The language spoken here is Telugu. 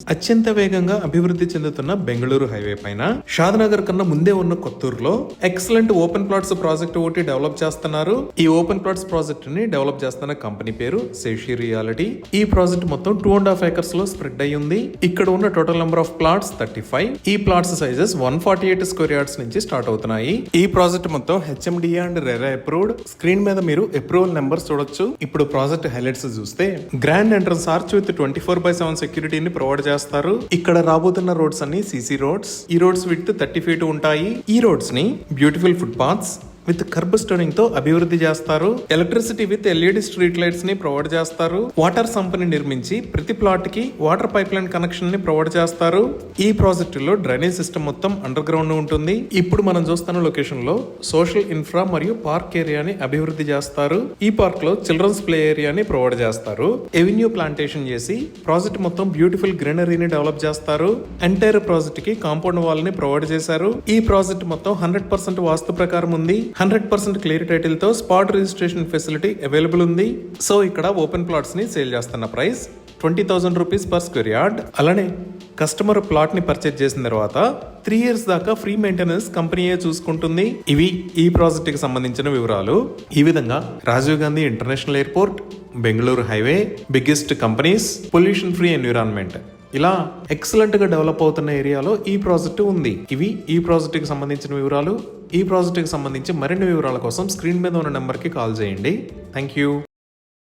అత్యంత వేగంగా అభివృద్ధి చెందుతున్న బెంగళూరు హైవే పైన షాద్నగర్ కన్నా ముందే ఉన్న కొత్తూరులో ఎక్సలెంట్ ఓపెన్ ప్లాట్స్ ప్రాజెక్ట్ ఒకటి డెవలప్ చేస్తున్నారు. ఈ ఓపెన్ ప్లాట్స్ ప్రాజెక్ట్ ని డెవలప్ చేస్తున్న కంపెనీ పేరు శేషి రియాలిటీ. ఈ ప్రాజెక్ట్ మొత్తం 2.5 acres లో స్ప్రెడ్ అయి ఉంది. ఇక్కడ ఉన్న టోటల్ నెంబర్ ఆఫ్ ప్లాట్స్ 35. ఈ ప్లాట్స్ సైజెస్ 148 స్క్వేర్ యార్డ్స్ నుంచి స్టార్ట్ అవుతున్నాయి. ఈ ప్రాజెక్ట్ మొత్తం HMDA and RERA approved. Screen మీద మీరు అప్రూవల్ నెంబర్స్ చూడొచ్చు. ఇప్పుడు ప్రాజెక్ట్ హైలైట్స్ చూస్తే గ్రాండ్ ఎంట్రన్స్ ఆర్చ్ విత్ 24/7 సెక్యూరిటీని ప్రొవైడ్ చేస్తారు. ఇక్కడ రాబోతున్న రోడ్స్ అన్ని సిసి రోడ్స్. ఈ రోడ్స్ విత్ 30 feet ఉంటాయి. ఈ రోడ్స్ ని beautiful foot paths with curb stoning తో అభివృద్ధి చేస్తారు. Electricity with LED street lights ని ప్రొవైడ్ చేస్తారు. వాటర్ సంపని నిర్మించి ప్రతి ప్లాట్ కి వాటర్ పైప్ లైన్ కనెక్షన్ ని ప్రొవైడ్ చేస్తారు. ఈ ప్రాజెక్టు లో డ్రైనేజ్ సిస్టమ్ మొత్తం అండర్ గ్రౌండ్ ఉంటుంది. ఇప్పుడు మనం చూస్తున్న లొకేషన్ లో సోషల్ ఇన్ఫ్రా మరియు పార్క్ ఏరియాని అభివృద్ధి చేస్తారు. ఈ పార్క్ లో చిల్డ్రన్స్ ప్లే ఏరియాని ప్రొవైడ్ చేస్తారు. ఎవెన్యూ ప్లాంటేషన్ చేసి ప్రాజెక్ట్ మొత్తం బ్యూటిఫుల్ గ్రీనరీని డెవలప్ చేస్తారు. ఎంటైర్ ప్రాజెక్ట్ కి కాంపౌండ్ వాల్ ని ప్రొవైడ్ చేశారు. ఈ ప్రాజెక్ట్ మొత్తం 100% వాస్తు ప్రకారం ఉంది. 100% క్లియర్ టైటిల్ తో స్పాట్ రిజిస్ట్రేషన్ ఫెసిలిటీ అవైలబుల్ ఉంది. సో ఇక్కడ ఓపెన్ ప్లాట్స్ ని సేల్ చేస్తున్న price 20,000 rupees per square yard. అలానే కస్టమర్ ప్లాట్ ని పర్చేజ్ చేసిన తర్వాత 3 years దాకా ఫ్రీ మెయింటెనెన్స్ కంపెనీయే చూసుకుంటుంది. ఇవి ఈ ప్రాజెక్ట్ కి సంబంధించిన వివరాలు. ఈ విధంగా Rajiv Gandhi international airport, Bengaluru highway, biggest companies, pollution free environment, ఇలా ఎక్సలెంట్ గా డెవలప్ అవుతున్న ఏరియాలో ఈ ప్రాజెక్టు ఉంది. ఇవి ఈ ప్రాజెక్ట్ కి సంబంధించిన వివరాలు. ఈ ప్రాజెక్ట్ కి సంబంధించి మరిన్ని వివరాల కోసం స్క్రీన్ మీద ఉన్న నెంబర్ కి కాల్ చేయండి. Thank you.